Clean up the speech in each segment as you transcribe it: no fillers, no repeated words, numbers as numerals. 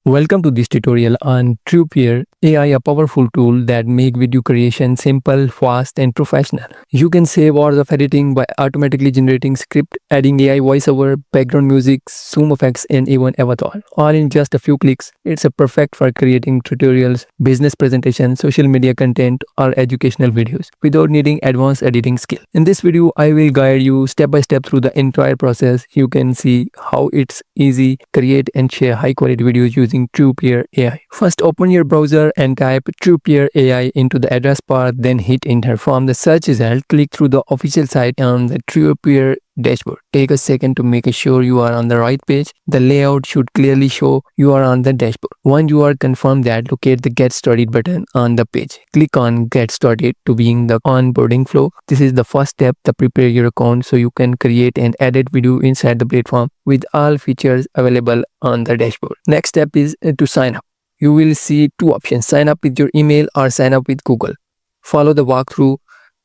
Welcome to this tutorial on Truepeer AI, a powerful tool that make video creation simple, fast, and professional. You can save hours of editing by automatically generating script, adding AI voiceover, background music, zoom effects, and even avatar, all in just a few clicks. It's a perfect for creating tutorials, business presentations, social media content, or educational videos without needing advanced editing skill. In this video, I will guide you step by step through the entire process. You can see how it's easy, create and share high quality videos using Truepeer AI. First, open your browser and type Truepeer AI into the address bar, then hit enter. From the search result, click through the official site on the Truepeer dashboard. Take a second to make sure you are on the right page. The layout should clearly show you are on the dashboard. Once you are confirmed that, locate the Get Started button on the page. Click on Get Started to begin the onboarding flow. This is the first step to prepare your account so you can create and edit video inside the platform with all features available on the dashboard. Next step is to sign up. You will see two options: sign up with your email or sign up with Google. Follow the walkthrough.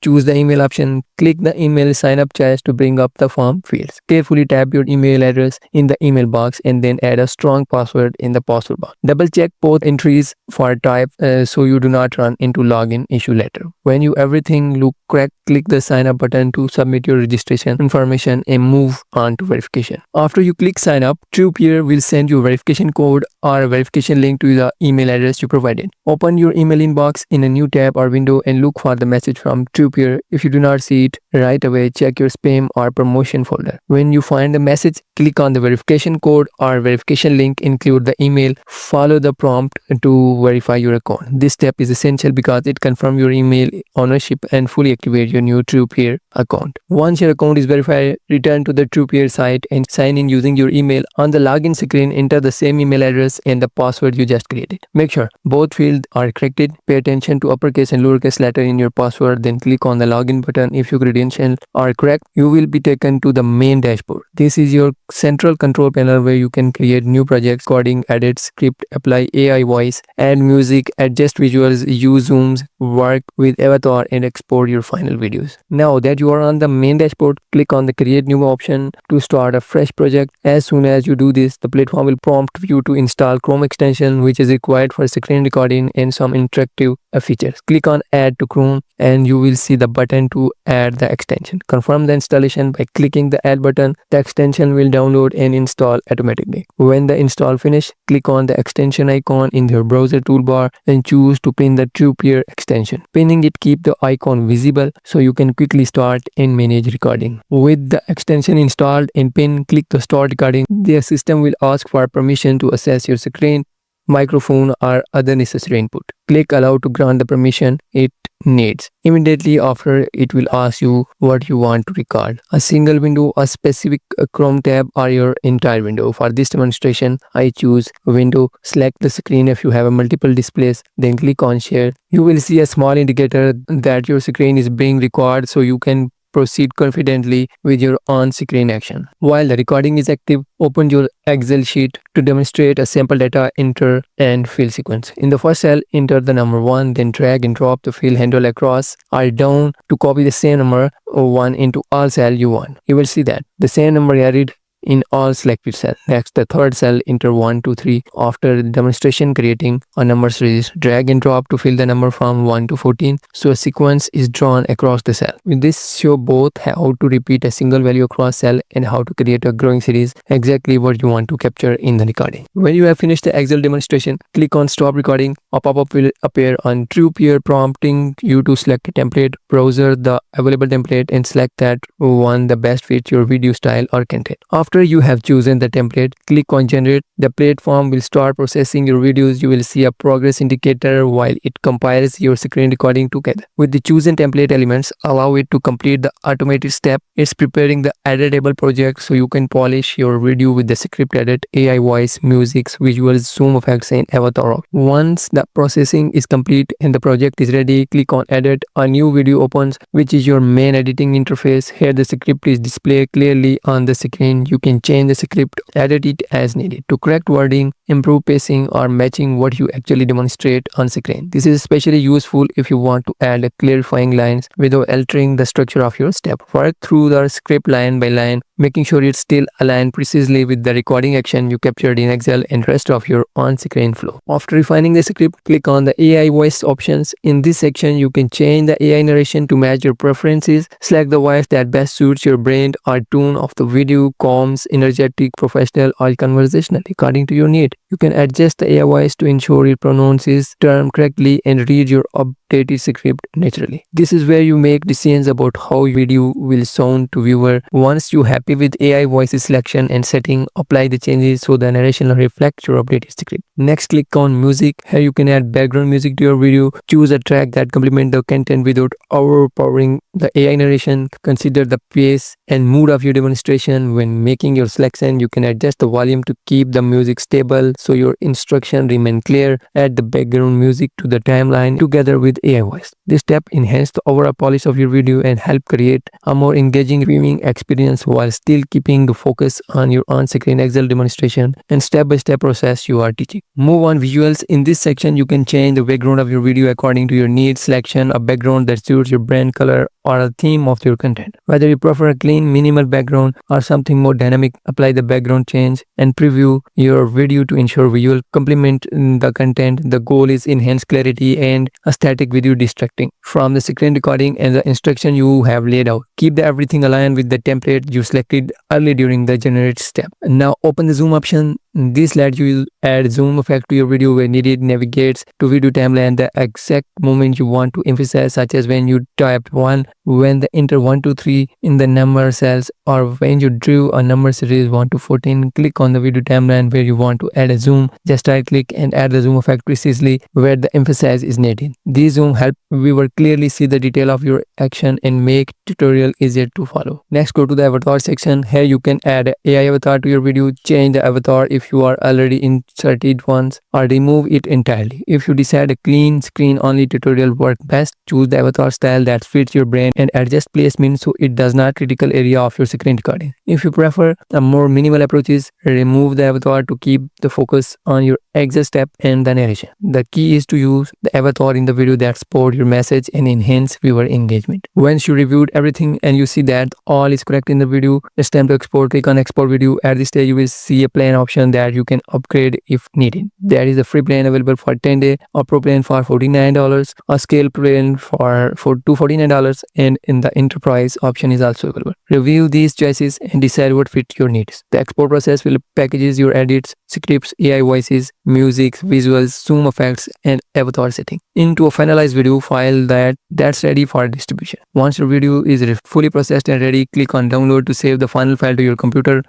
Choose the email option. Click the email sign up choice to bring up the form fields. Carefully type your email address in the email box and then add a strong password in the password box. Double check both entries for type so you do not run into login issue later. When everything look correct, click the sign up button to submit your registration information and move on to verification. After you click sign up, Truepeer will send you a verification code or a verification link to the email address you provided. Open your email inbox in a new tab or window and look for the message from Truepeer. If you do not see it right away, check your spam or promotion folder. When you find the message, click on the verification code or verification link, include the email, follow the prompt to verify your account. This step is essential because it confirms your email ownership and fully activate your new Truepeer account. Once your account is verified, return to the Truepeer site and sign in using your email. On the login screen, enter the same email address and the password you just created. Make sure both fields are corrected. Pay attention to uppercase and lowercase letter in your password, then click on the login button. If your credentials are correct, you will be taken to the main dashboard. This is your central control panel where you can create new projects, coding, edit, script, apply AI voice, add music, adjust visuals, use zooms, work with avatar, and export your final videos. Now that you are on the main dashboard, click on the create new option to start a fresh project. As soon as you do this, the platform will prompt you to install Chrome extension, which is required for screen recording and some interactive features. Click on add to Chrome and you will see the button to add the extension. Confirm the installation by clicking the add button. The extension will download and install automatically. When the install finish, click on the extension icon in your browser toolbar and choose to pin the Truepeer extension. Pinning it keep the icon visible so you can quickly start and manage recording. With the extension installed and pinned, click the start recording. The system will ask for permission to access your screen, microphone, or other necessary input. Click allow to grant the permission it needs. Immediately after, it will ask you what you want to record: a single window, a specific Chrome tab, or your entire window. For this demonstration, I choose window. Select the screen if you have a multiple displays, then click on share. You will see a small indicator that your screen is being recorded so you can proceed confidently with your on-screen action. While the recording is active, open your Excel sheet to demonstrate a sample data enter and fill sequence. In the first cell, enter the number 1, then drag and drop the fill handle across or down to copy the same number 1 into all cell you want. You will see that the same number added in all selected cells. Next, the third cell, enter 1, 2, 3. After the demonstration, creating a number series, drag and drop to fill the number from 1 to 14. So a sequence is drawn across the cell. With this show both how to repeat a single value across cell and how to create a growing series, exactly what you want to capture in the recording. When you have finished the Excel demonstration, click on stop recording. A pop-up will appear on Truepeer prompting you to select a template, browse the available template and select that one that best fits your video style or content. After you have chosen the template, click on generate. The platform will start processing your videos. You will see a progress indicator while it compiles your screen recording together. With the chosen template elements, allow it to complete the automated step. It's preparing the editable project so you can polish your video with the script edit, AI voice, music, visuals, zoom effects, and avatar. Once the processing is complete and the project is ready, click on edit. A new video opens, which is your main editing interface. Here the script is displayed clearly on the screen. You can change the script, edit it as needed to correct wording, improve pacing, or matching what you actually demonstrate on screen. This is especially useful if you want to add clarifying lines without altering the structure of your step. Work through the script line by line making sure it's still aligned precisely with the recording action you captured in Excel and rest of your on-screen flow. After refining the script, click on the AI voice options. In this section, you can change the AI narration to match your preferences. Select the voice that best suits your brand or tone of the video, calm, energetic, professional, or conversational, according to your need. You can adjust the AI voice to ensure it pronounces term correctly and read your updated script naturally. This is where you make decisions about how your video will sound to viewer. Once you're happy with AI voice selection and setting, apply the changes so the narration will reflect your updated script. Next, click on music. Here you can add background music to your video. Choose a track that complements the content without overpowering the AI narration. Consider the pace and mood of your demonstration. When making your selection, you can adjust the volume to keep the music stable so your instruction remain clear. Add the background music to the timeline together with AI voice. This step enhances the overall polish of your video and help create a more engaging viewing experience while still keeping the focus on your on-screen Excel demonstration and step-by-step process you are teaching. Move on visuals. In this section, you can change the background of your video according to your needs. Selection a background that suits your brand color or a theme of your content. Whether you prefer a clean, minimal background or something more dynamic, apply the background change and preview your video to ensure visual complement the content. The goal is enhance clarity and a static video distracting from the screen recording and the instruction you have laid out. Keep everything aligned with the template you selected early during the generate step. Now open the zoom option. This lets you add zoom effect to your video where needed. Navigates to video timeline the exact moment you want to emphasize, such as when you typed 1, when the enter 1 2 3 in the number cells, or when you drew a number series 1 to 14. Click on the video timeline where you want to add a zoom. Just right click and add the zoom effect precisely where the emphasis is needed. These zoom help viewer clearly see the detail of your action and make tutorial easier to follow. Next, go to the avatar section. Here you can add AI avatar to your video. Change the avatar if you are already inserted once, or remove it entirely. If you decide a clean screen only tutorial work best, choose the avatar style that fits your brand and adjust placement so it does not critical area of your screen recording. If you prefer a more minimal approaches, remove the avatar to keep the focus on your exit step and the narration. The key is to use the avatar in the video that support your message and enhance viewer engagement. Once you reviewed everything and you see that all is correct in the video, it's time to export. Click on export video. At this stage, you will see a plan option that you can upgrade if needed. There is a free plan available for 10 days, a pro plan for $49, a scale plan for $249, and in the enterprise option is also available. Review these choices and decide what fits your needs. The export process will packages your edits, scripts, AI voices, music, visuals, zoom effects, and avatar setting into a finalized video file that's ready for distribution. Once your video is fully processed and ready, click on download to save the final file to your computer.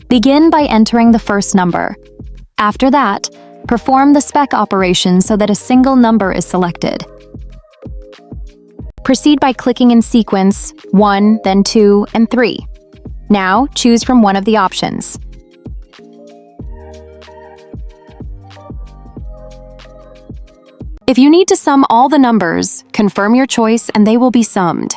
Begin by entering the first number. After that, perform the spec operation so that a single number is selected. Proceed by clicking in sequence 1, then 2, and 3. Now, choose from one of the options. If you need to sum all the numbers, confirm your choice and they will be summed.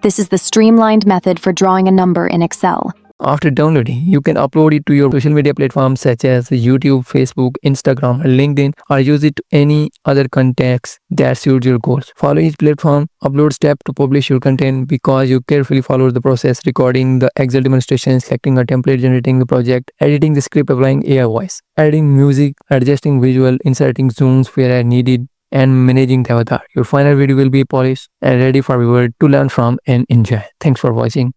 This is the streamlined method for drawing a number in Excel. After downloading, you can upload it to your social media platforms such as YouTube, Facebook, Instagram, or LinkedIn, or use it to any other contacts that suit your goals. Follow each platform upload step to publish your content because you carefully follow the process: recording the Excel demonstration, selecting a template, generating the project, editing the script, applying AI voice, adding music, adjusting visual, inserting zooms where needed, and managing the avatar. Your final video will be polished and ready for viewers to learn from and enjoy. Thanks for watching.